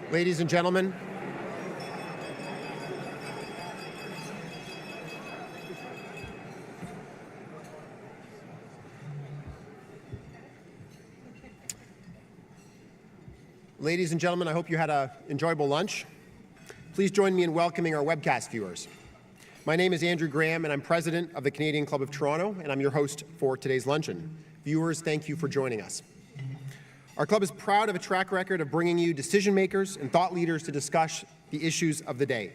Ladies and gentlemen, I hope you had an enjoyable lunch. Please join me in welcoming our webcast viewers. My name is Andrew Graham, and I'm president of the Canadian Club of Toronto, and I'm your host for today's luncheon. Viewers, thank you for joining us. Our club is proud of a track record of bringing you decision makers and thought leaders to discuss the issues of the day.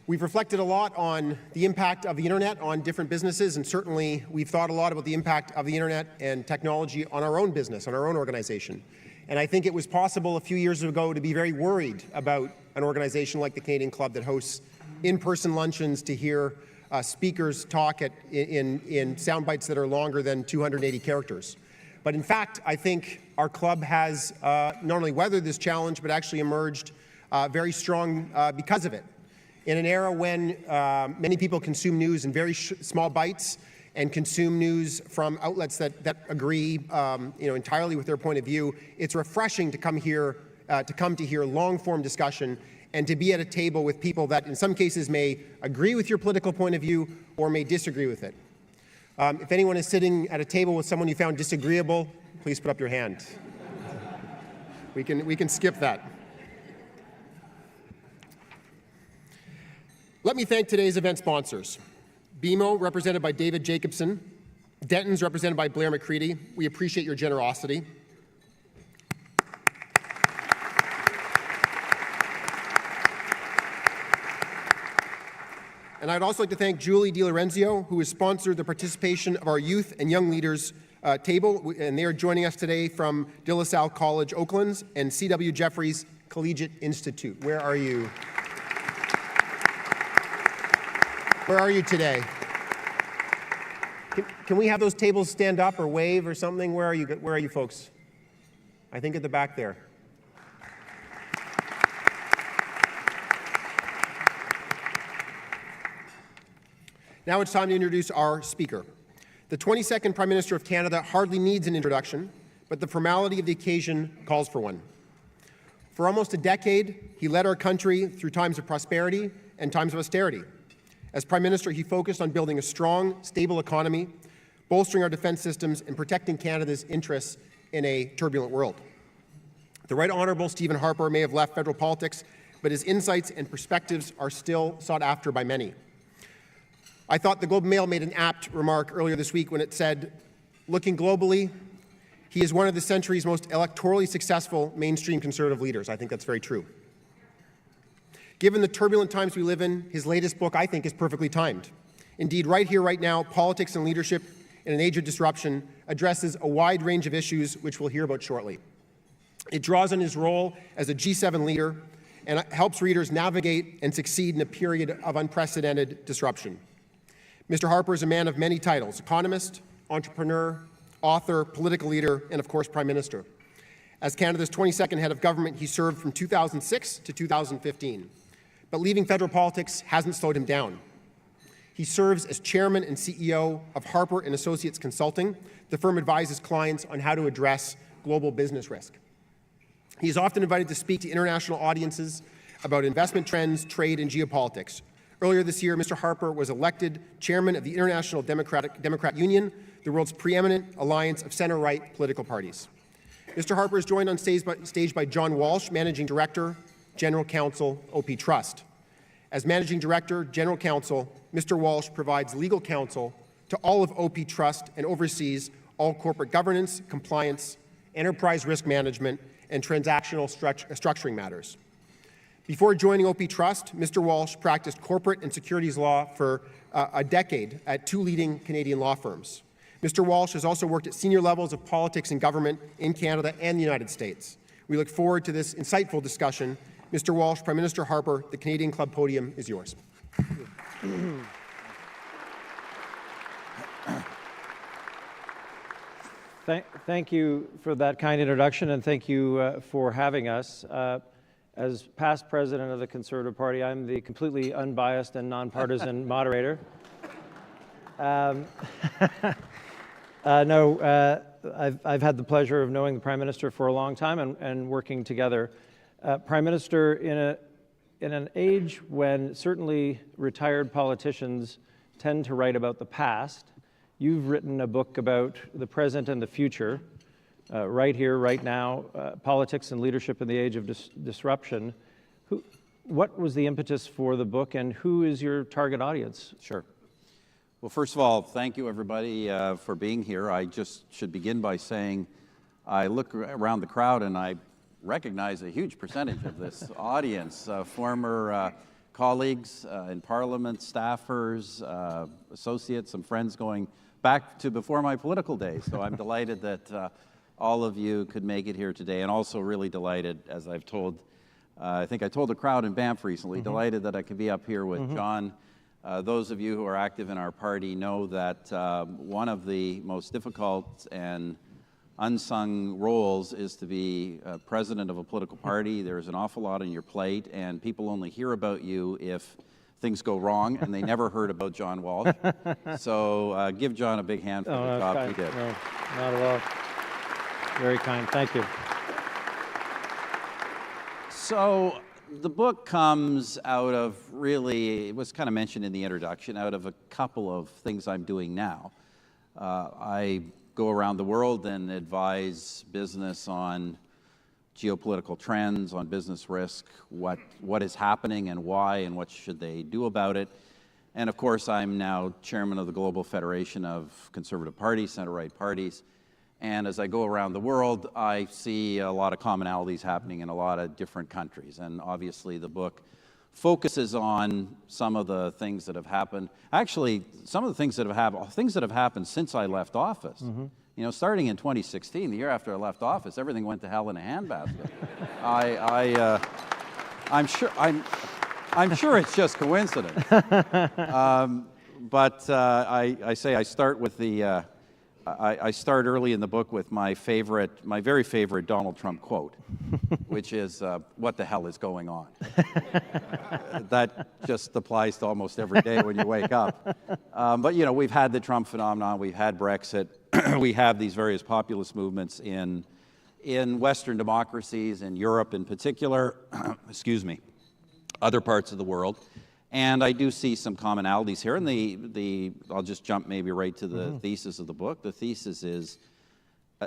We've reflected a lot on the impact of the internet on different businesses, and certainly we've thought a lot about the impact of the internet and technology on our own business, on our own organization. And I think it was possible a few years ago to be very worried about an organization like the Canadian Club that hosts in-person luncheons to hear speakers talk in sound bites that are longer than 280 characters. But in fact, I think our club has not only weathered this challenge, but actually emerged very strong because of it. In an era when many people consume news in very small bites and consume news from outlets that agree entirely with their point of view, it's refreshing to come to hear long-form discussion and to be at a table with people that in some cases may agree with your political point of view or may disagree with it. If anyone is sitting at a table with someone you found disagreeable, please put up your hand. We can skip that. Let me thank today's event sponsors. BMO, represented by David Jacobson. Denton's, represented by Blair McCready. We appreciate your generosity. And I'd also like to thank Julie DiLorenzio, who has sponsored the participation of our youth and young leaders table, and they are joining us today from De La Salle College, Oaklands, and C.W. Jeffries Collegiate Institute. Where are you? Where are you today? Can we have those tables stand up or wave or something? Where are you folks? I think at the back there. Now it's time to introduce our speaker. The 22nd Prime Minister of Canada hardly needs an introduction, but the formality of the occasion calls for one. For almost a decade, he led our country through times of prosperity and times of austerity. As Prime Minister, he focused on building a strong, stable economy, bolstering our defence systems, and protecting Canada's interests in a turbulent world. The Right Honourable Stephen Harper may have left federal politics, but his insights and perspectives are still sought after by many. I thought the Globe and Mail made an apt remark earlier this week when it said, looking globally, he is one of the century's most electorally successful mainstream Conservative leaders. I think that's very true. Given the turbulent times we live in, his latest book, I think, is perfectly timed. Indeed, right here, right now, Politics and Leadership in an Age of Disruption addresses a wide range of issues which we'll hear about shortly. It draws on his role as a G7 leader and helps readers navigate and succeed in a period of unprecedented disruption. Mr. Harper is a man of many titles: economist, entrepreneur, author, political leader, and of course, Prime Minister. As Canada's 22nd head of government, he served from 2006 to 2015. But leaving federal politics hasn't slowed him down. He serves as chairman and CEO of Harper and Associates Consulting. The firm advises clients on how to address global business risk. He is often invited to speak to international audiences about investment trends, trade, and geopolitics. Earlier this year, Mr. Harper was elected chairman of the International Democrat Union, the world's preeminent alliance of center-right political parties. Mr. Harper is joined on stage by John Walsh, Managing Director, General Counsel, OP Trust. As Managing Director, General Counsel, Mr. Walsh provides legal counsel to all of OP Trust and oversees all corporate governance, compliance, enterprise risk management, and transactional structuring matters. Before joining OP Trust, Mr. Walsh practiced corporate and securities law for a decade at two leading Canadian law firms. Mr. Walsh has also worked at senior levels of politics and government in Canada and the United States. We look forward to this insightful discussion. Mr. Walsh, Prime Minister Harper, the Canadian Club podium is yours. Thank you for that kind introduction, and thank you for having us. As past president of the Conservative Party, I'm the completely unbiased and nonpartisan moderator. I've had the pleasure of knowing the Prime Minister for a long time and working together Prime Minister, in an age when certainly retired politicians tend to write about the past, you've written a book about the present and the future, right here, right now, politics and leadership in the age of disruption. What was the impetus for the book, and who is your target audience? Sure. Well, first of all, thank you, everybody, for being here. I just should begin by saying I look around the crowd and I recognize a huge percentage of this audience, former colleagues in Parliament, staffers, associates, some friends going back to before my political days. So I'm delighted that all of you could make it here today, and also really delighted, as I've told, I think I told the crowd in Banff recently, delighted that I could be up here with John. Those of you who are active in our party know that one of the most difficult and unsung roles is to be president of a political party. There's an awful lot on your plate, and people only hear about you if things go wrong, and they never heard about John Walsh. So give John a big hand for the job he did. No, not at all. Very kind. Thank you. So the book comes out of really, it was kind of mentioned in the introduction, out of a couple of things I'm doing now. I go around the world and advise business on geopolitical trends, on business risk, what is happening and why, and what should they do about it. And of course, I'm now chairman of the Global Federation of Conservative Parties, center-right parties. And as I go around the world, I see a lot of commonalities happening in a lot of different countries. And obviously, the book focuses on some of the things that have happened. Actually, some of the things that have happened since I left office. You know, starting in 2016, the year after I left office, everything went to hell in a handbasket. I'm sure it's just coincidence. But I say I start with the. I start early in the book with my very favorite Donald Trump quote, which is, "What the hell is going on?" That just applies to almost every day when you wake up. But you know, we've had the Trump phenomenon, we've had Brexit, we have these various populist movements in Western democracies, in Europe in particular, excuse me, other parts of the world. And I do see some commonalities here, and I'll just jump maybe right to the thesis of the book. The thesis is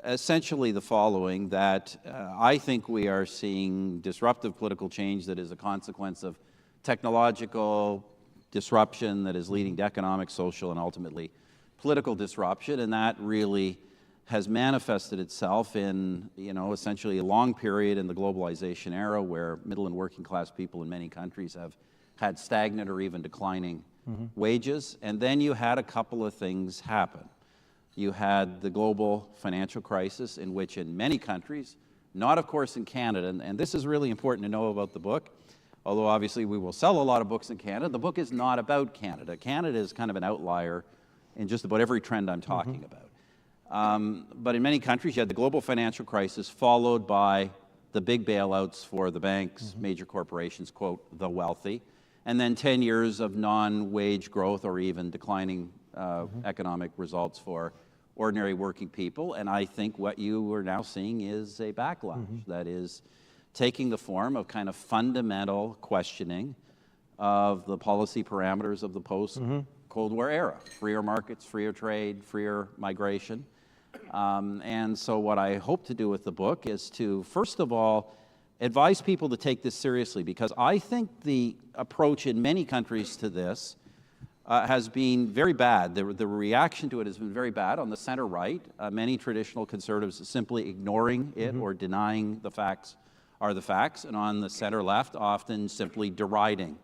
essentially the following, that I think we are seeing disruptive political change that is a consequence of technological disruption that is leading to economic, social, and ultimately political disruption, and that really has manifested itself in, you know, essentially a long period in the globalization era where middle and working class people in many countries have had stagnant or even declining wages. And then you had a couple of things happen. You had the global financial crisis, in which in many countries, not of course in Canada, and this is really important to know about the book, although obviously we will sell a lot of books in Canada, the book is not about Canada. Canada is kind of an outlier in just about every trend I'm talking about. But in many countries, you had the global financial crisis followed by the big bailouts for the banks, major corporations, quote, the wealthy, and then 10 years of non-wage growth or even declining economic results for ordinary working people. And I think what you are now seeing is a backlash that is taking the form of kind of fundamental questioning of the policy parameters of the post-Cold War era. Freer markets, freer trade, freer migration. And so what I hope to do with the book is to, first of all, advise people to take this seriously, because I think the approach in many countries to this has been very bad. The reaction to it has been very bad. On the center right, many traditional conservatives simply ignoring it or denying the facts are the facts, and on the center left, often simply deriding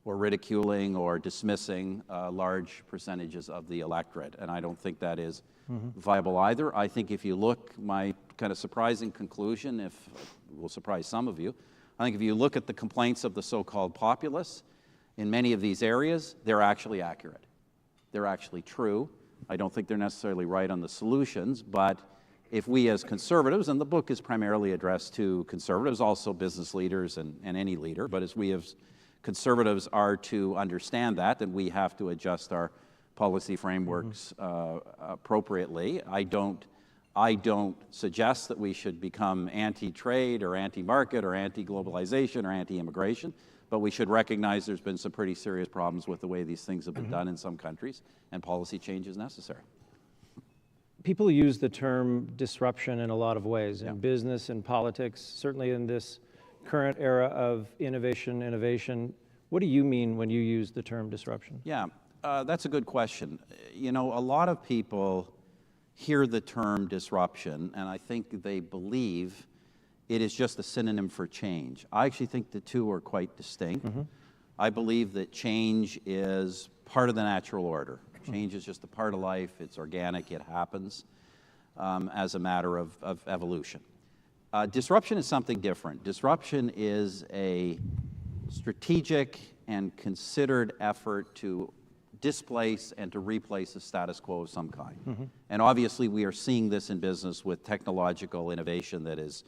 or ridiculing or dismissing large percentages of the electorate. And I don't think that is viable either. I think if you look, my kind of surprising conclusion, if will surprise some of you, I think if you look at the complaints of the so-called populists in many of these areas, they're actually accurate. They're actually true. I don't think they're necessarily right on the solutions, but if we as conservatives, and the book is primarily addressed to conservatives, also business leaders and any leader, but as we as conservatives are to understand that, then we have to adjust our policy frameworks appropriately. I don't I don't suggest that we should become anti-trade or anti-market or anti-globalization or anti-immigration, but we should recognize there's been some pretty serious problems with the way these things have been done in some countries, and policy change is necessary. People use the term disruption in a lot of ways, in business and politics, certainly in this current era of innovation. What do you mean when you use the term disruption? Yeah, that's a good question. You know, a lot of people hear the term disruption, and I think they believe it is just a synonym for change. I actually think the two are quite distinct. I believe that change is part of the natural order. Change is just a part of life. It's organic. It happens as a matter of evolution. Disruption is something different. Disruption is a strategic and considered effort to displace and to replace a status quo of some kind. And obviously, we are seeing this in business with technological innovation that is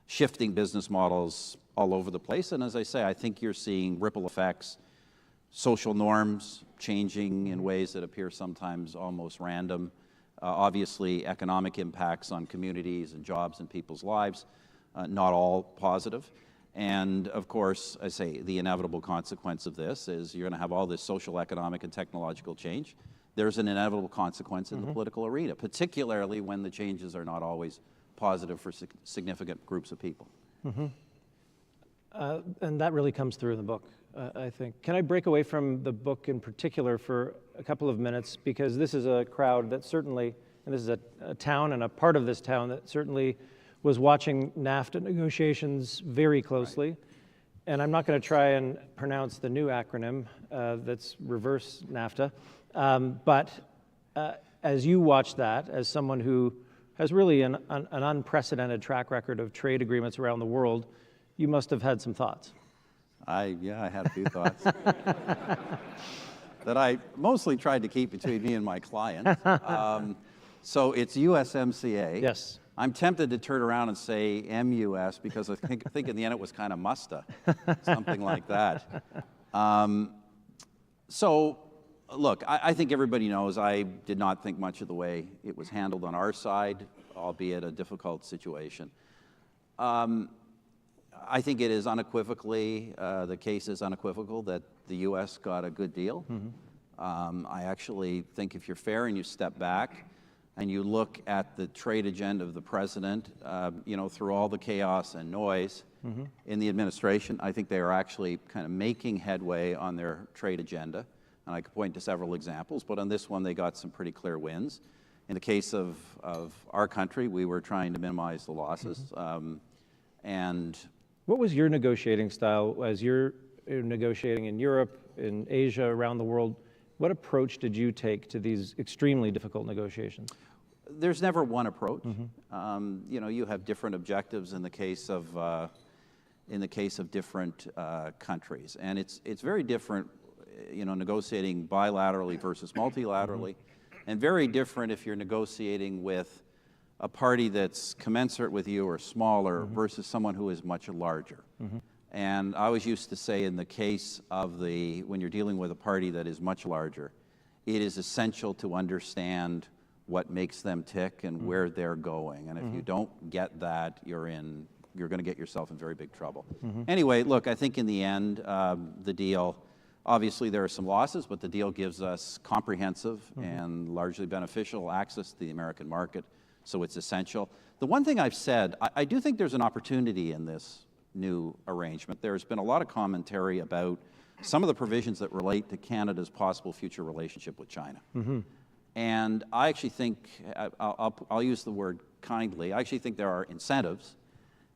shifting business models all over the place. And as I say, I think you're seeing ripple effects, social norms changing in ways that appear sometimes almost random. Obviously, economic impacts on communities and jobs and people's lives, not all positive. And of course, I say the inevitable consequence of this is you're going to have all this social, economic, and technological change. There's an inevitable consequence in the political arena, particularly when the changes are not always positive for significant groups of people. And that really comes through in the book, I think. Can I break away from the book in particular for a couple of minutes? Because this is a crowd that certainly, and this is a town and a part of this town that certainly was watching NAFTA negotiations very closely. Right. And I'm not going to try and pronounce the new acronym that's reverse NAFTA. But as you watch that, as someone who has really an unprecedented track record of trade agreements around the world, you must have had some thoughts. Yeah, I had a few thoughts that I mostly tried to keep between me and my client. So it's USMCA. Yes. I'm tempted to turn around and say MUS because I think in the end it was kind of musta, something like that. So look, I think everybody knows I did not think much of the way it was handled on our side, albeit a difficult situation. I think it is unequivocally, the case is unequivocal that the U.S. got a good deal. I actually think if you're fair and you step back and you look at the trade agenda of the president, you know, through all the chaos and noise in the administration, I think they are actually kind of making headway on their trade agenda. And I could point to several examples, but on this one, they got some pretty clear wins. In the case of our country, we were trying to minimize the losses. And what was your negotiating style as you're negotiating in Europe, in Asia, around the world? What approach did you take to these extremely difficult negotiations? There's never one approach. You know, you have different objectives in the case of different countries, and it's very different. You know, negotiating bilaterally versus multilaterally, and very different if you're negotiating with a party that's commensurate with you or smaller versus someone who is much larger. And I always used to say in the case of when you're dealing with a party that is much larger, it is essential to understand what makes them tick and where they're going. And if you don't get that, you're going to get yourself in very big trouble. Anyway, look, I think in the end, the deal, obviously there are some losses, but the deal gives us comprehensive and largely beneficial access to the American market. So it's essential. The one thing I've said, I do think there's an opportunity in this new arrangement. There's been a lot of commentary about some of the provisions that relate to Canada's possible future relationship with China. And I actually think, I'll use the word kindly, I actually think there are incentives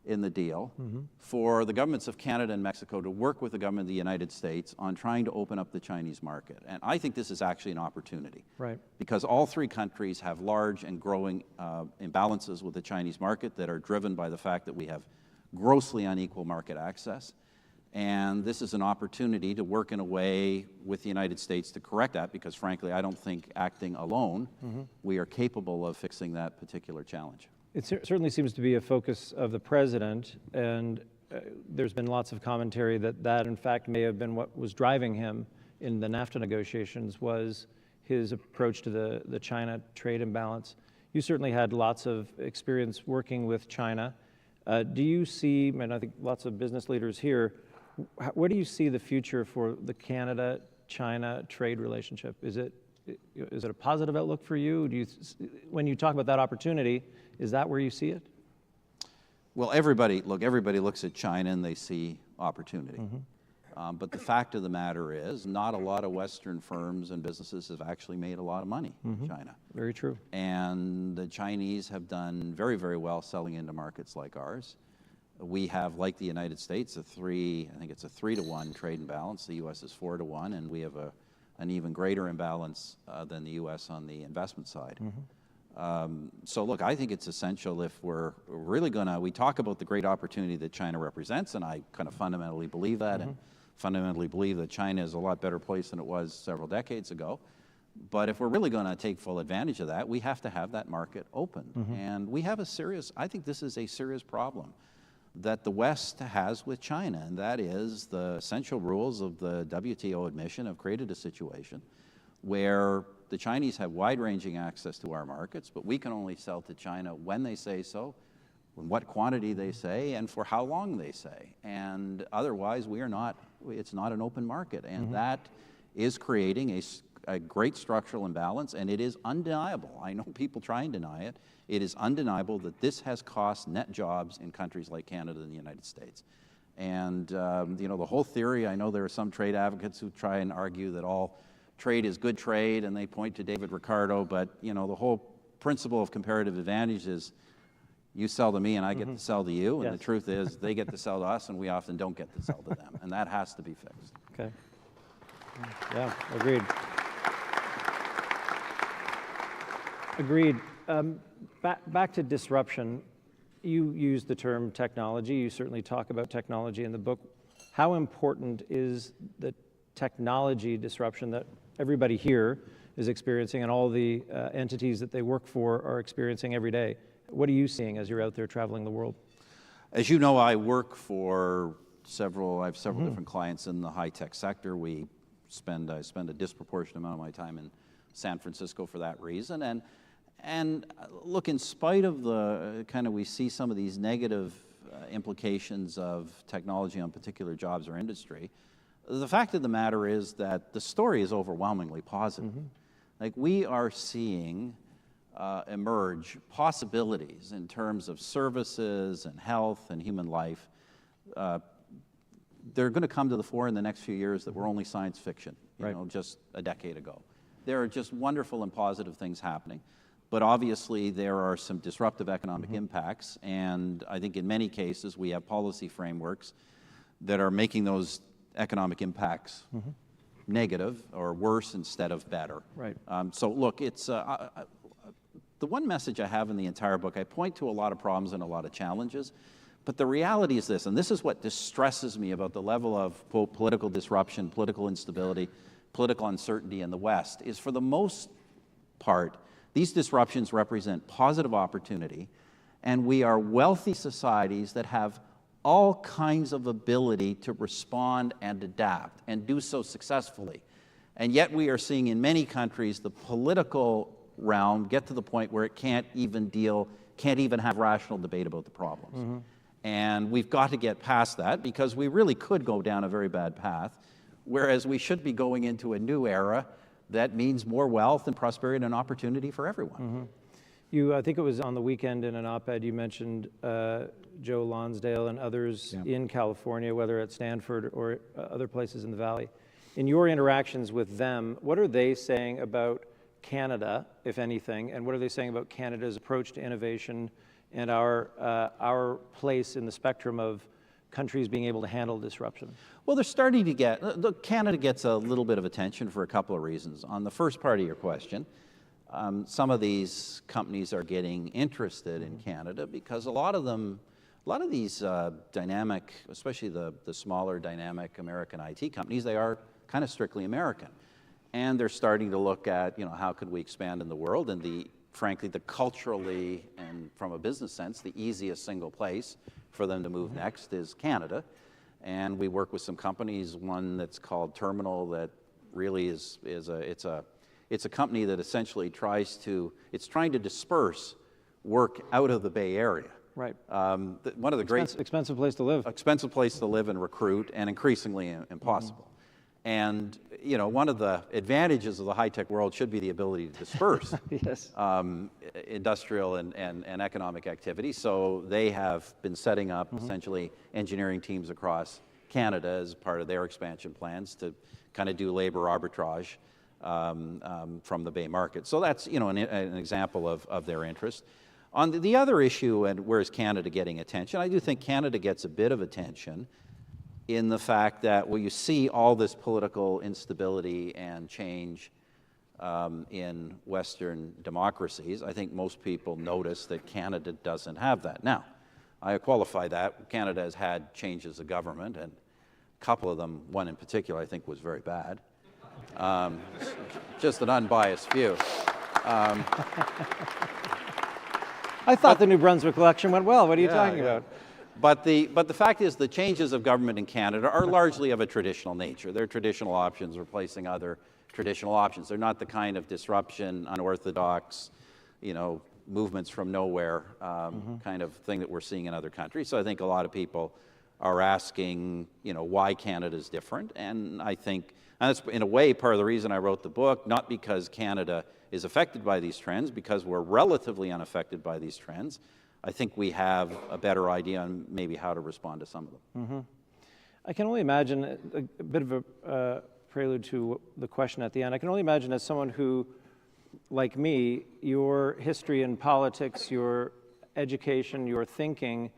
in the deal for the governments of Canada and Mexico to work with the government of the United States on trying to open up the Chinese market. And I think this is actually an opportunity. Right. Because all three countries have large and growing imbalances with the Chinese market that are driven by the fact that we have grossly unequal market access. And this is an opportunity to work in a way with the United States to correct that, because frankly, I don't think acting alone, we are capable of fixing that particular challenge. It certainly seems to be a focus of the president, and there's been lots of commentary that in fact may have been what was driving him in the NAFTA negotiations, was his approach to the China trade imbalance. You certainly had lots of experience working with China. Do you see, and I think lots of business leaders here, where do you see the future for the Canada-China trade relationship? Is it a positive outlook for you? When you talk about that opportunity, is that where you see it? Well, everybody looks at China and they see opportunity. But the fact of the matter is, not a lot of Western firms and businesses have actually made a lot of money in China. Very true. And the Chinese have done very, very well selling into markets like ours. We have, like the United States, I think it's a 3-to-1 trade imbalance. The U.S. is 4-to-1, and we have an even greater imbalance than the U.S. on the investment side. So look, I think it's essential if we're really we talk about the great opportunity that China represents, and I kind of fundamentally believe that, and fundamentally believe that China is a lot better place than it was several decades ago. But if we're really going to take full advantage of that, we have to have that market open. And we have I think this is a serious problem that the West has with China, and that is the essential rules of the WTO admission have created a situation where the Chinese have wide-ranging access to our markets, but we can only sell to China when they say so, in what quantity they say, and for how long they say. And otherwise, it's not an open market. And that is creating a great structural imbalance, and it is undeniable. I know people try and deny it. It is undeniable that this has cost net jobs in countries like Canada and the United States. And the whole theory, I know there are some trade advocates who try and argue that all trade is good trade, and they point to David Ricardo, but the whole principle of comparative advantage is you sell to me and I get to sell to you, and the truth is they get to sell to us and we often don't get to sell to them, and that has to be fixed. Okay. Yeah, agreed. Agreed. Back to disruption, you use the term technology. You certainly talk about technology in the book. How important is the technology disruption that everybody here is experiencing and all the entities that they work for are experiencing every day? What are you seeing as you're out there traveling the world? As you know, I work for I have several different clients in the high-tech sector. I spend a disproportionate amount of my time in San Francisco for that reason. And look, in spite of we see some of these negative implications of technology on particular jobs or industry, the fact of the matter is that the story is overwhelmingly positive. Like, we are seeing emerge possibilities in terms of services and health and human life. They're going to come to the fore in the next few years that were only science fiction, just a decade ago. There are just wonderful and positive things happening. But obviously, there are some disruptive economic impacts, and I think in many cases we have policy frameworks that are making those economic impacts negative or worse instead of better. Right. So look, it's the one message I have in the entire book. I point to a lot of problems and a lot of challenges, but the reality is this, and this is what distresses me about the level of political disruption, political instability, political uncertainty in the West, is for the most part, these disruptions represent positive opportunity, and we are wealthy societies that have all kinds of ability to respond and adapt and do so successfully. And yet we are seeing in many countries the political realm get to the point where it can't even have rational debate about the problems. And we've got to get past that, because we really could go down a very bad path, whereas we should be going into a new era that means more wealth and prosperity and opportunity for everyone. I think it was on the weekend in an op-ed you mentioned Joe Lonsdale and others in California, whether at Stanford or other places in the Valley. In your interactions with them, what are they saying about Canada, if anything, and what are they saying about Canada's approach to innovation and our place in the spectrum of countries being able to handle disruption? Well, they're starting to Canada gets a little bit of attention for a couple of reasons. On the first part of your question, some of these companies are getting interested in Canada because a lot of these dynamic, especially the smaller dynamic American IT companies, they are kind of strictly American. And they're starting to look at, how could we expand in the world, and frankly, the culturally and from a business sense, the easiest single place for them to move next is Canada. And we work with some companies, one that's called Terminal, that really it's It's a company that essentially it's trying to disperse work out of the Bay Area. Right. One of the great Expensive place to live. expensive place to live and recruit, and increasingly impossible. And one of the advantages of the high-tech world should be the ability to disperse Yes. industrial and economic activity. So they have been setting up essentially engineering teams across Canada as part of their expansion plans to kind of do labor arbitrage from the Bay market. So that's an example of their interest. On the other issue, and where is Canada getting attention? I do think Canada gets a bit of attention in the fact that, well, you see all this political instability and change in Western democracies. I think most people notice that Canada doesn't have that. Now, I qualify that. Canada has had changes of government, and a couple of them, one in particular, I think was very bad. Just an unbiased view. I thought the New Brunswick election went well. What are you talking about? But the fact is the changes of government in Canada are largely of a traditional nature. They're traditional options replacing other traditional options. They're not the kind of disruption, unorthodox, movements from nowhere kind of thing that we're seeing in other countries. So I think a lot of people are asking, why Canada's different. And I think, and that's in a way part of the reason I wrote the book, not because Canada is affected by these trends, because we're relatively unaffected by these trends. I think we have a better idea on maybe how to respond to some of them. I can only imagine, a bit of a prelude to the question at the end, I can only imagine as someone who, like me, your history in politics, your education, your thinking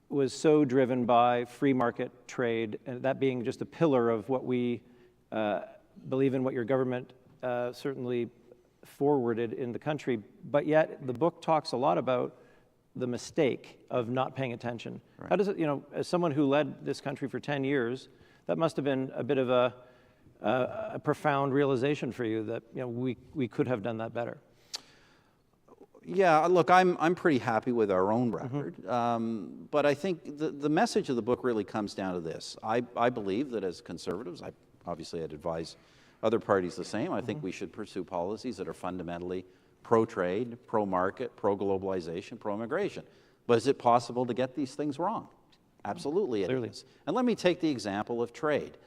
was so driven by free market trade, and that being just a pillar of what we believe in, what your government certainly forwarded in the country. But yet the book talks a lot about the mistake of not paying attention. Right. How does it, as someone who led this country for 10 years, that must have been a bit of a profound realization for you that we could have done that better. Yeah, look, I'm pretty happy with our own record, but I think the message of the book really comes down to this. I believe that as conservatives, obviously I'd advise other parties the same. I think we should pursue policies that are fundamentally pro-trade, pro-market, pro-globalization, pro-immigration. But is it possible to get these things wrong? Absolutely it is. And let me take the example of trade.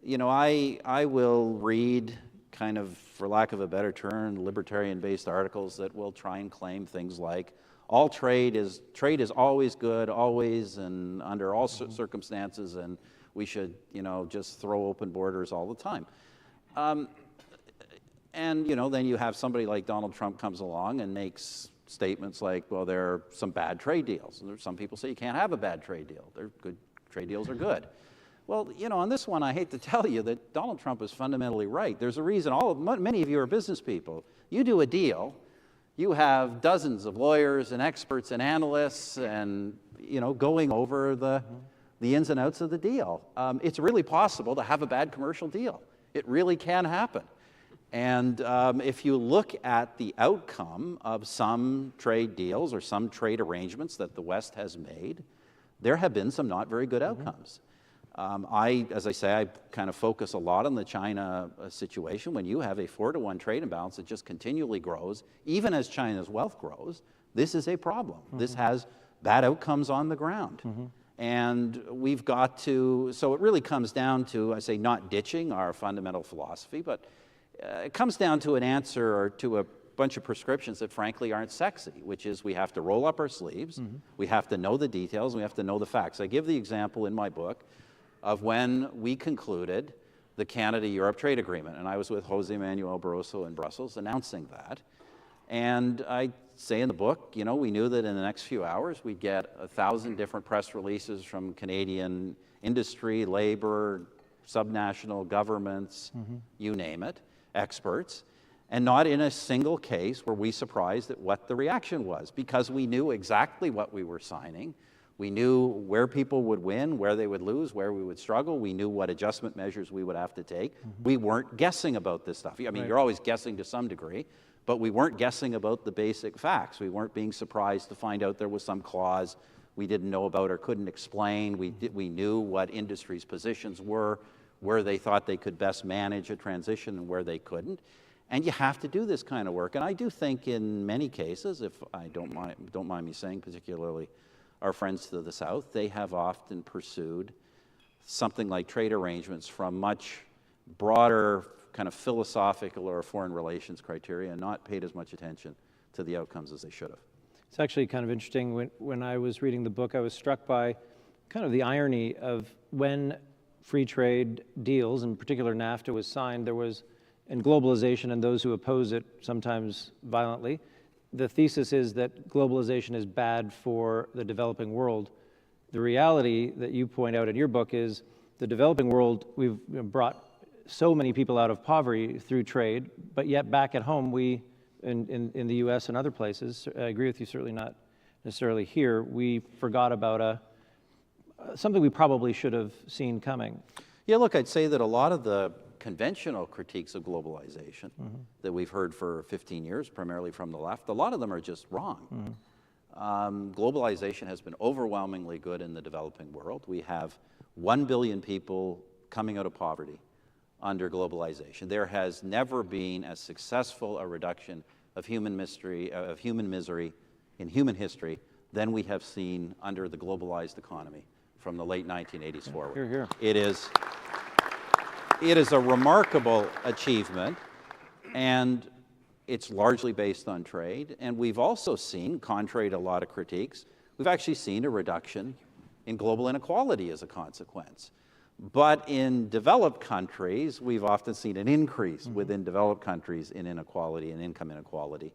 I will read kind of, for lack of a better term, libertarian-based articles that will try and claim things like, all trade is always good, always and under all circumstances, and we should, just throw open borders all the time. And then you have somebody like Donald Trump comes along and makes statements like, well, there are some bad trade deals. And some people say you can't have a bad trade deal. They're good. Trade deals are good. Well, on this one, I hate to tell you that Donald Trump is fundamentally right. There's a reason. Many of you are business people. You do a deal, you have dozens of lawyers and experts and analysts and going over the ins and outs of the deal. It's really possible to have a bad commercial deal. It really can happen. And if you look at the outcome of some trade deals or some trade arrangements that the West has made, there have been some not very good outcomes. As I say, I kind of focus a lot on the China situation. When you have a 4-to-1 trade imbalance that just continually grows, even as China's wealth grows, this is a problem. This has bad outcomes on the ground. And we've got to, so it really comes down to, I say, not ditching our fundamental philosophy, but it comes down to an answer or to a bunch of prescriptions that frankly aren't sexy, which is we have to roll up our sleeves, we have to know the details, and we have to know the facts. I give the example in my book of when we concluded the Canada-Europe trade agreement, and I was with Jose Manuel Barroso in Brussels announcing that. And I say in the book, we knew that in the next few hours we'd get 1,000 different press releases from Canadian industry, labor, subnational governments, you name it, experts, and not in a single case were we surprised at what the reaction was, because we knew exactly what we were signing. We knew where people would win, where they would lose, where we would struggle. We knew what adjustment measures we would have to take. We weren't guessing about this stuff. I mean, you're always guessing to some degree, but we weren't guessing about the basic facts. We weren't being surprised to find out there was some clause we didn't know about or couldn't explain. We knew what industry's positions were, where they thought they could best manage a transition and where they couldn't. And you have to do this kind of work. And I do think in many cases, if I don't mind me saying, particularly our friends to the south, they have often pursued something like trade arrangements from much broader kind of philosophical or foreign relations criteria and not paid as much attention to the outcomes as they should have. It's actually kind of interesting. When I was reading the book, I was struck by kind of the irony of when free trade deals, in particular NAFTA, was signed, there was, in globalization and those who oppose it, sometimes violently, the thesis is that globalization is bad for the developing world. The reality that you point out in your book is the developing world, we've brought so many people out of poverty through trade, but yet back at home, we, in the US and other places, I agree with you, certainly not necessarily here, we forgot about something we probably should have seen coming. Yeah, look, I'd say that a lot of the conventional critiques of globalization that we've heard for 15 years, primarily from the left, a lot of them are just wrong. Globalization has been overwhelmingly good in the developing world. We have 1 billion people coming out of poverty under globalization. There has never been as successful a reduction of human misery in human history than we have seen under the globalized economy from the late 1980s forward. Hear, hear. It is a remarkable achievement, and it's largely based on trade. And we've also seen, contrary to a lot of critiques, we've actually seen a reduction in global inequality as a consequence. But in developed countries, we've often seen an increase within developed countries in inequality and income inequality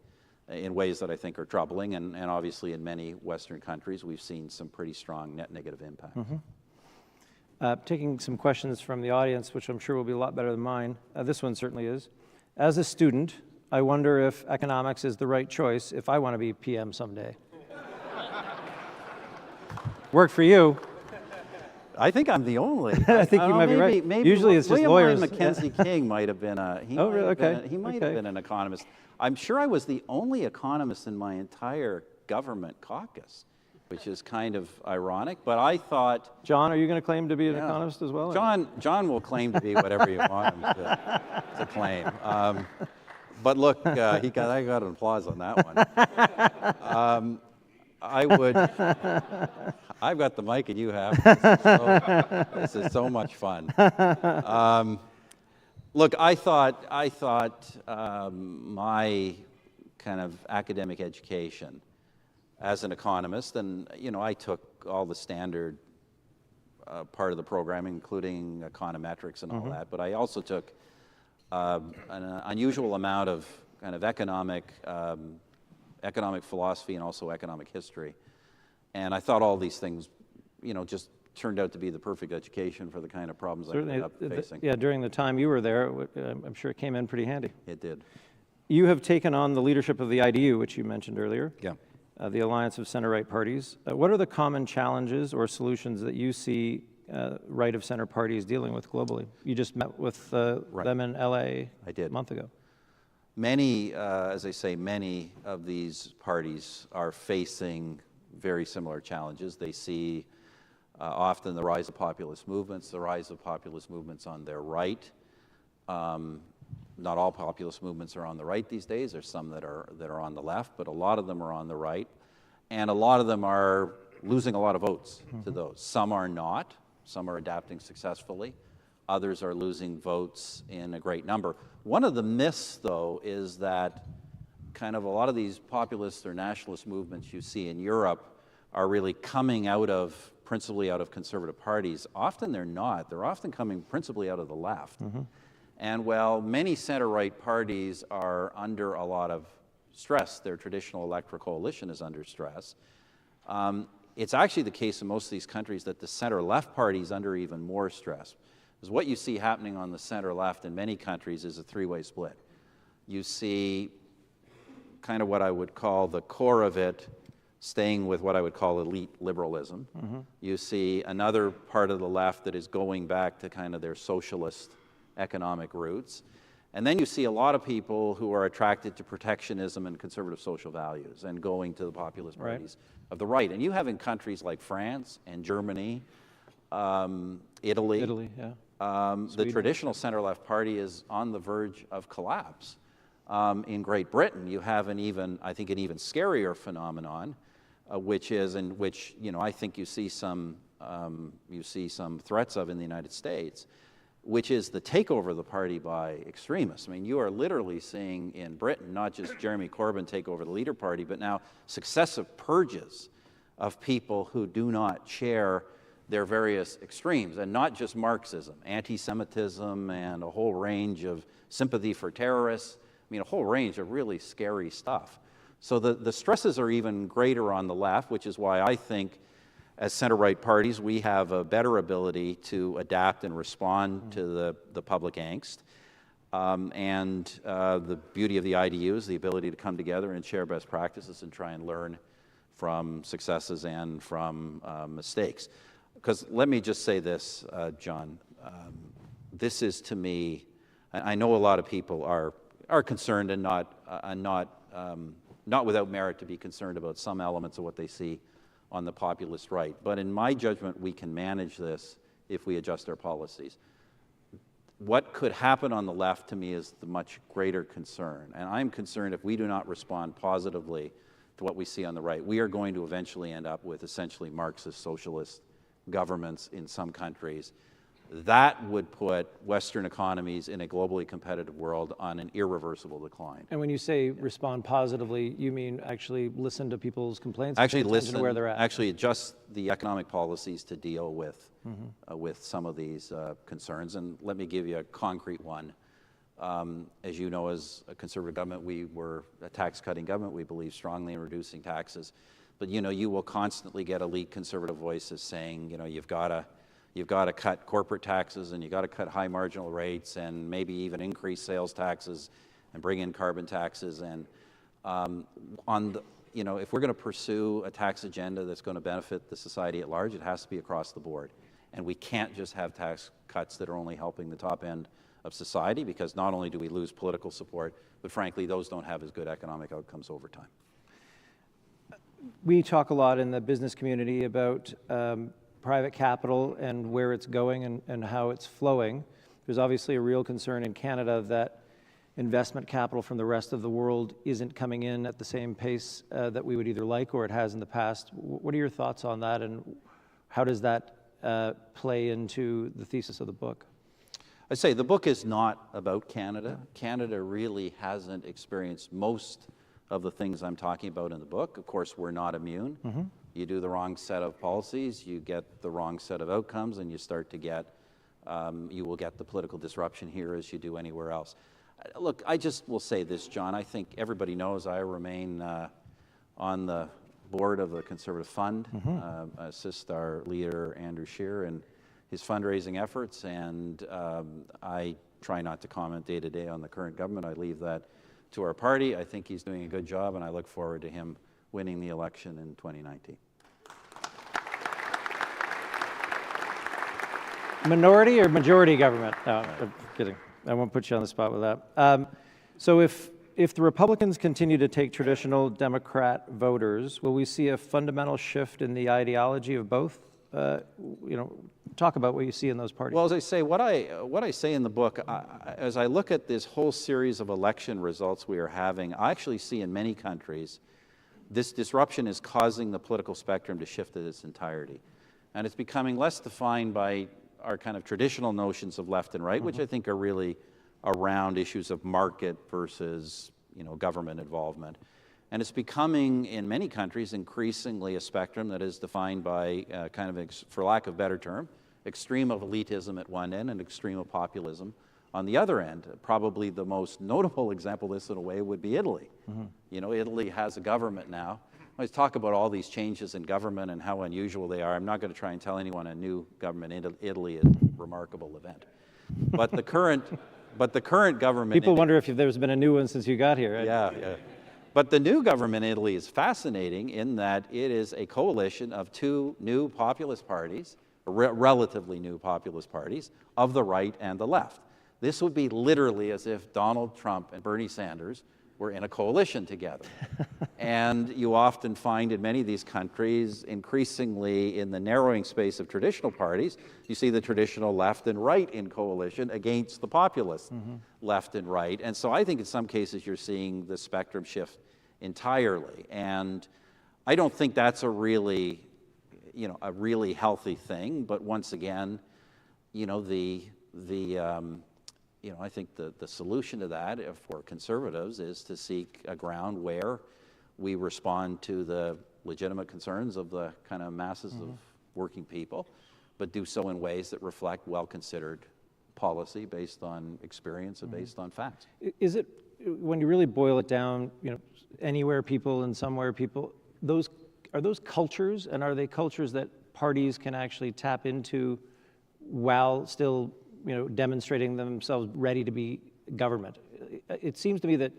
in ways that I think are troubling. And obviously in many Western countries, we've seen some pretty strong net negative impact. Taking some questions from the audience, which I'm sure will be a lot better than mine. This one certainly is. As a student, I wonder if economics is the right choice if I want to be PM someday. Worked for you. I think I'm the only. I think you might be right. Maybe Usually it's just William lawyers. Mackenzie King might have been he might have been an economist. I'm sure I was the only economist in my entire government caucus, which is kind of ironic, but I thought... John, are you going to claim to be an economist as well? John will claim to be whatever you want him to claim. But look, I got an applause on that one. I've got the mic and you have. This is so much fun. Look, I thought my kind of academic education as an economist, and I took all the standard part of the programming, including econometrics and all that, but I also took an unusual amount of kind of economic philosophy and also economic history. And I thought all these things, just turned out to be the perfect education for the kind of problems I ended up facing. Yeah, during the time you were there, I'm sure it came in pretty handy. It did. You have taken on the leadership of the IDU, which you mentioned earlier. Yeah. The Alliance of Center-Right Parties. What are the common challenges or solutions that you see right-of-center parties dealing with globally? You just met with them in LA a month ago. Many, as I say, many of these parties are facing very similar challenges. They see often the rise of populist movements, on their right. Not all populist movements are on the right these days. There's some that are on the left, but a lot of them are on the right. And a lot of them are losing a lot of votes to those. Some are not. Some are adapting successfully. Others are losing votes in a great number. One of the myths, though, is that kind of a lot of these populist or nationalist movements you see in Europe are really coming principally out of conservative parties. Often they're not. They're often coming principally out of the left. And while many center-right parties are under a lot of stress, their traditional electoral coalition is under stress, it's actually the case in most of these countries that the center-left party is under even more stress. Because what you see happening on the center-left in many countries is a three-way split. You see kind of what I would call the core of it staying with what I would call elite liberalism. You see another part of the left that is going back to kind of their socialist economic roots. And then you see a lot of people who are attracted to protectionism and conservative social values and going to the populist parties of the right. And you have in countries like France and Germany, Italy, yeah. The traditional center-left party is on the verge of collapse. In Great Britain, you have I think, an even scarier phenomenon, which I think you see some threats of in the United States, which is the takeover of the party by extremists. I mean, you are literally seeing in Britain not just Jeremy Corbyn take over the Leader Party, but now successive purges of people who do not share their various extremes, and not just Marxism, anti-Semitism, and a whole range of sympathy for terrorists. I mean, a whole range of really scary stuff. So the stresses are even greater on the left, which is why I think as center-right parties, we have a better ability to adapt and respond to the public angst. The beauty of the IDU is the ability to come together and share best practices and try and learn from successes and from mistakes. Because let me just say this, John, this is, to me, I know a lot of people are concerned and not without merit to be concerned about some elements of what they see on the populist right. But in my judgment, we can manage this if we adjust our policies. What could happen on the left, to me, is the much greater concern. And I'm concerned if we do not respond positively to what we see on the right, we are going to eventually end up with essentially Marxist socialist governments in some countries. That would put Western economies in a globally competitive world on an irreversible decline. And when you say respond positively, you mean actually listen to people's complaints? Actually pay attention listen, to where they're at? actually adjust the economic policies to deal with some of these concerns. And let me give you a concrete one. As you know, as a conservative government, we were a tax-cutting government. We believe strongly in reducing taxes. But, you will constantly get elite conservative voices saying, you've got to cut corporate taxes, and you've got to cut high marginal rates, and maybe even increase sales taxes and bring in carbon taxes. And if we're going to pursue a tax agenda that's going to benefit the society at large, it has to be across the board. And we can't just have tax cuts that are only helping the top end of society, because not only do we lose political support, but frankly, those don't have as good economic outcomes over time. We talk a lot in the business community about private capital and where it's going and how it's flowing. There's obviously a real concern in Canada that investment capital from the rest of the world isn't coming in at the same pace that we would either like or it has in the past. What are your thoughts on that, and how does that play into the thesis of the book? I say the book is not about Canada. Canada really hasn't experienced most of the things I'm talking about in the book. Of course, we're not immune. You do the wrong set of policies, you get the wrong set of outcomes, and you start to get, you will get the political disruption here as you do anywhere else. Look, I just will say this, John. I think everybody knows I remain on the board of the Conservative Fund, assist our leader, Andrew Scheer, in his fundraising efforts, and I try not to comment day to day on the current government. I leave that to our party. I think he's doing a good job, and I look forward to him winning the election in 2019. Minority or majority government? No, I'm kidding. I won't put you on the spot with that. So if the Republicans continue to take traditional Democrat voters, will we see a fundamental shift in the ideology of both? Talk about what you see in those parties. Well, as I say, what I say in the book, as I look at this whole series of election results we are having, I actually see in many countries this disruption is causing the political spectrum to shift in its entirety. And it's becoming less defined by our kind of traditional notions of left and right, which I think are really around issues of market versus government involvement. And it's becoming, in many countries, increasingly a spectrum that is defined by kind of, for lack of a better term, extreme of elitism at one end and extreme of populism on the other end. Probably the most notable example of this, in a way, would be Italy. Italy has a government now. I always talk about all these changes in government and how unusual they are. I'm not going to try and tell anyone a new government in Italy is a remarkable event. But the current government... People wonder if there's been a new one since you got here. Right? Yeah. But the new government in Italy is fascinating in that it is a coalition of two new populist parties, relatively new populist parties, of the right and the left. This would be literally as if Donald Trump and Bernie Sanders we're in a coalition together. And you often find in many of these countries, increasingly in the narrowing space of traditional parties, you see the traditional left and right in coalition against the populist left and right. And so I think in some cases you're seeing the spectrum shift entirely. And I don't think that's a really healthy thing. But once again, I think the solution to that for conservatives is to seek a ground where we respond to the legitimate concerns of the kind of masses of working people, but do so in ways that reflect well-considered policy based on experience and based on facts. Is it, when you really boil it down, anywhere people and somewhere people, are those cultures, and are they cultures that parties can actually tap into while still demonstrating themselves ready to be government? It seems to me that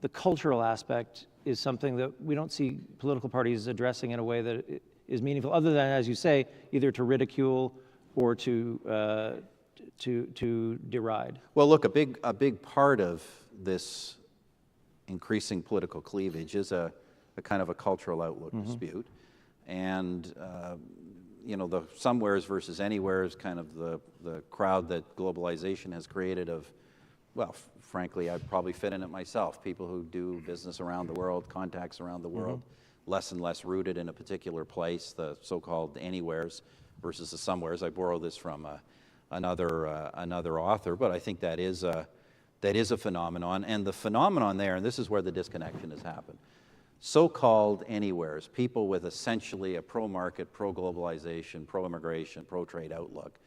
the cultural aspect is something that we don't see political parties addressing in a way that is meaningful, other than, as you say, either to ridicule or to deride. Well, look, a big part of this increasing political cleavage is a kind of a cultural outlook dispute, and the somewheres versus anywheres, kind of the crowd that globalization has created of, well, frankly, I'd probably fit in it myself. People who do business around the world, contacts around the world, less and less rooted in a particular place, the so-called anywheres versus the somewheres. I borrow this from another author, but I think that is a phenomenon. And the phenomenon there, and this is where the disconnection has happened, so-called anywheres, people with essentially a pro-market, pro-globalization, pro-immigration, pro-trade outlook,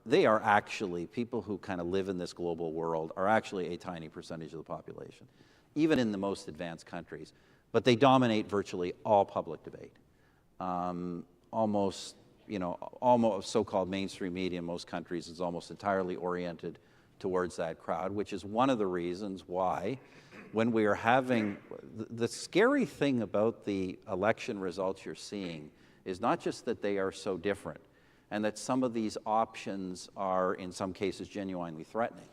they are actually, people who kind of live in this global world are actually a tiny percentage of the population, even in the most advanced countries. But they dominate virtually all public debate. Almost so-called mainstream media in most countries is almost entirely oriented towards that crowd, which is one of the reasons why when we are having, the scary thing about the election results you're seeing is not just that they are so different and that some of these options are in some cases genuinely threatening.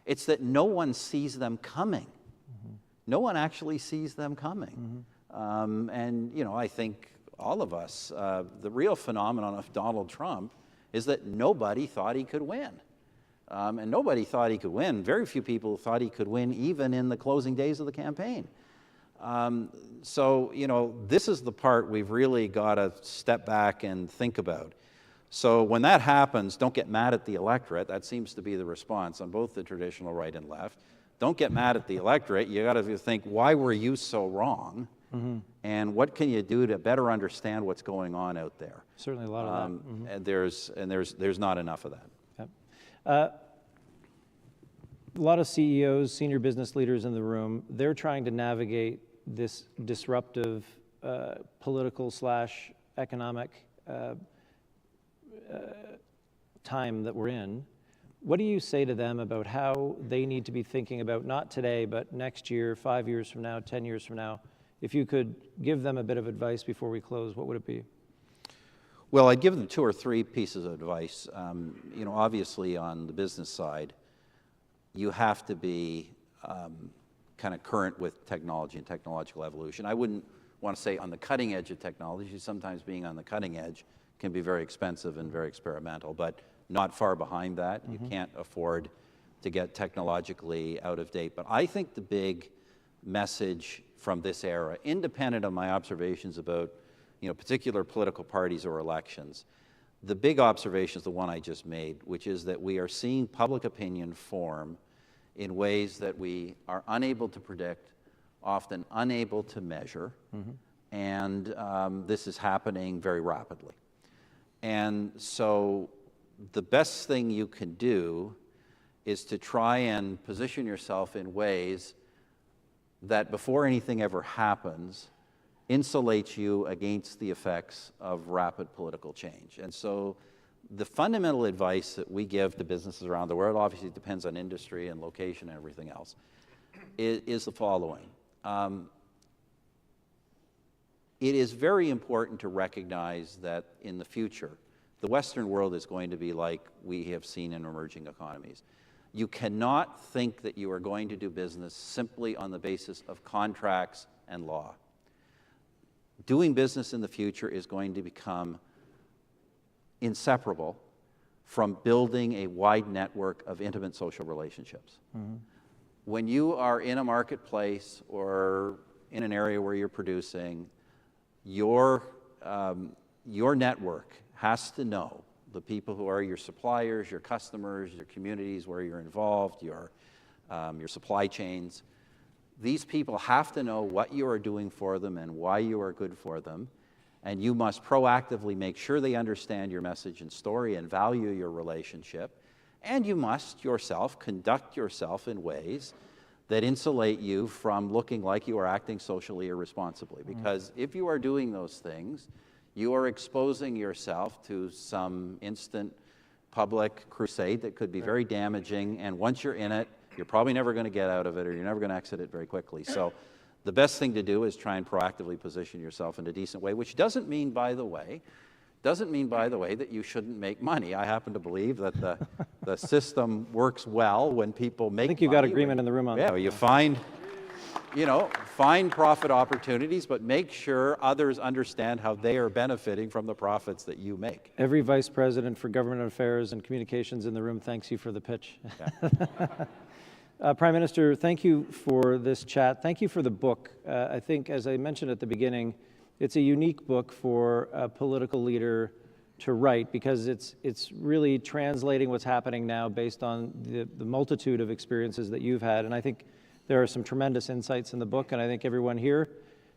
It's that no one sees them coming. No one actually sees them coming. And I think all of us, the real phenomenon of Donald Trump is that nobody thought he could win. And nobody thought he could win. Very few people thought he could win even in the closing days of the campaign. So, this is the part we've really got to step back and think about. So when that happens, don't get mad at the electorate. That seems to be the response on both the traditional right and left. Don't get mad at the electorate. You got to think, why were you so wrong? And what can you do to better understand what's going on out there? Certainly a lot of that. And there's not enough of that. Yep. A lot of CEOs, senior business leaders in the room, they're trying to navigate this disruptive political/economic time that we're in. What do you say to them about how they need to be thinking about, not today, but next year, 5 years from now, 10 years from now? If you could give them a bit of advice before we close, what would it be? Well, I'd give them 2 or 3 pieces of advice. Obviously on the business side, you have to be kind of current with technology and technological evolution. I wouldn't want to say on the cutting edge of technology. Sometimes being on the cutting edge can be very expensive and very experimental, but not far behind that. You can't afford to get technologically out of date. But I think the big message from this era, independent of my observations about particular political parties or elections, the big observation is the one I just made, which is that we are seeing public opinion form in ways that we are unable to predict, often unable to measure, and this is happening very rapidly. And so the best thing you can do is to try and position yourself in ways that before anything ever happens, insulates you against the effects of rapid political change. And so the fundamental advice that we give to businesses around the world, obviously it depends on industry and location and everything else, is the following. It is very important to recognize that in the future, the Western world is going to be like we have seen in emerging economies. You cannot think that you are going to do business simply on the basis of contracts and law. Doing business in the future is going to become inseparable from building a wide network of intimate social relationships. Mm-hmm. When you are in a marketplace or in an area where you're producing, your network has to know the people who are your suppliers, your customers, your communities where you're involved, your supply chains. These people have to know what you are doing for them and why you are good for them, and you must proactively make sure they understand your message and story and value your relationship, and you must yourself conduct yourself in ways that insulate you from looking like you are acting socially irresponsibly. Because if you are doing those things, you are exposing yourself to some instant public crusade that could be very damaging, and once you're in it, you're probably never going to get out of it, or you're never going to exit it very quickly. So the best thing to do is try and proactively position yourself in a decent way, which doesn't mean, by the way, that you shouldn't make money. I happen to believe that the system works well when people make money. I think you've got agreement in the room on that. Yeah, you find profit opportunities, but make sure others understand how they are benefiting from the profits that you make. Every vice president for government affairs and communications in the room thanks you for the pitch. Yeah. Prime Minister, thank you for this chat. Thank you for the book. I think, as I mentioned at the beginning, it's a unique book for a political leader to write, because it's really translating what's happening now based on the multitude of experiences that you've had. And I think there are some tremendous insights in the book, and I think everyone here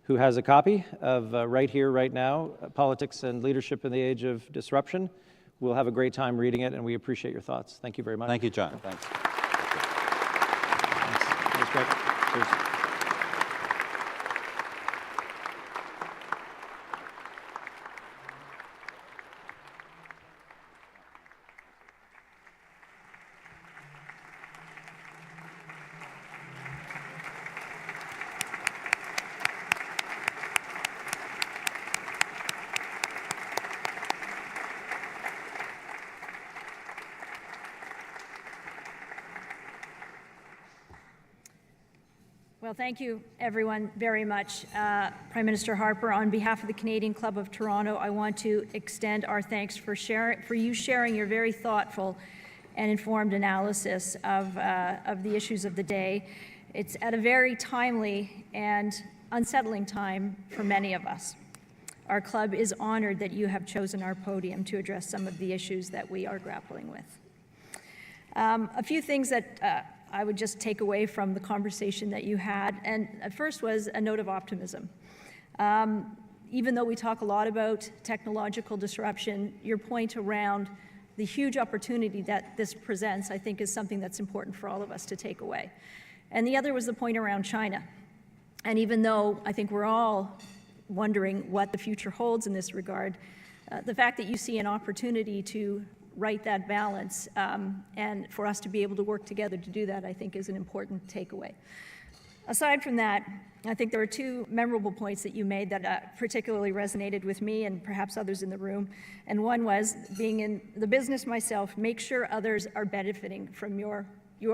who has a copy of Right Here, Right Now, Politics and Leadership in the Age of Disruption will have a great time reading it, and we appreciate your thoughts. Thank you very much. Thank you, John. Thanks. Thanks. Great. Cheers. Well, thank you, everyone, very much. Prime Minister Harper, on behalf of the Canadian Club of Toronto, I want to extend our thanks for you sharing your very thoughtful and informed analysis of the issues of the day. It's at a very timely and unsettling time for many of us. Our club is honored that you have chosen our podium to address some of the issues that we are grappling with. A few things that I would just take away from the conversation that you had, and first was a note of optimism. Even though we talk a lot about technological disruption, your point around the huge opportunity that this presents, I think, is something that's important for all of us to take away. And the other was the point around China. And even though I think we're all wondering what the future holds in this regard, the fact that you see an opportunity to right that balance, and for us to be able to work together to do that, I think, is an important takeaway. Aside from that, I think there are two memorable points that you made that particularly resonated with me and perhaps others in the room. And one was, being in the business myself, make sure others are benefiting from your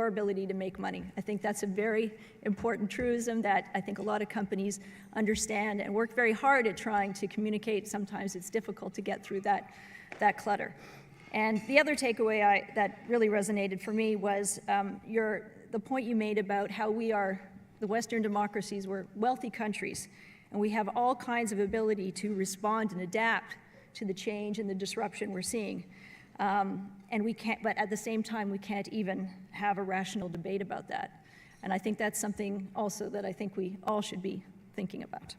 ability to make money. I think that's a very important truism that I think a lot of companies understand and work very hard at trying to communicate. Sometimes it's difficult to get through that clutter. And the other takeaway that really resonated for me was the point you made about how the Western democracies, we're wealthy countries, and we have all kinds of ability to respond and adapt to the change and the disruption we're seeing. And we can't, but at the same time, we can't even have a rational debate about that. And I think that's something also that I think we all should be thinking about.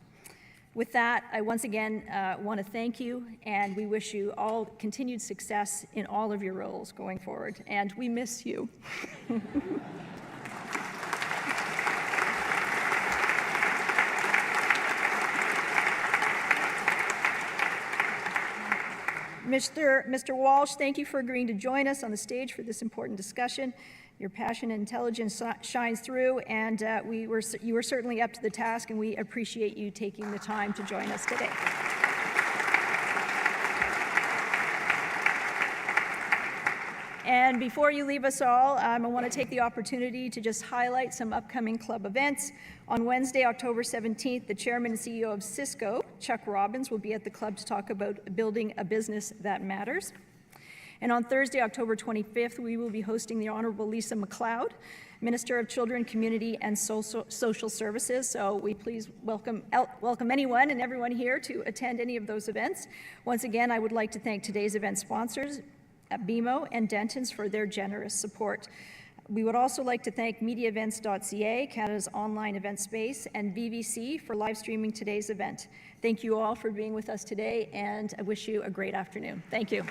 With that, I once again want to thank you, and we wish you all continued success in all of your roles going forward. And we miss you. Mr. Walsh, thank you for agreeing to join us on the stage for this important discussion. Your passion and intelligence shines through, and you were certainly up to the task, and we appreciate you taking the time to join us today. And before you leave us all, I want to take the opportunity to just highlight some upcoming club events. On Wednesday, October 17th, the chairman and CEO of Cisco, Chuck Robbins, will be at the club to talk about building a business that matters. And on Thursday, October 25th, we will be hosting the Honourable Lisa MacLeod, Minister of Children, Community and Social Services. So we please welcome anyone and everyone here to attend any of those events. Once again, I would like to thank today's event sponsors, BMO and Denton's, for their generous support. We would also like to thank MediaEvents.ca, Canada's online event space, and VVC for live streaming today's event. Thank you all for being with us today, and I wish you a great afternoon. Thank you.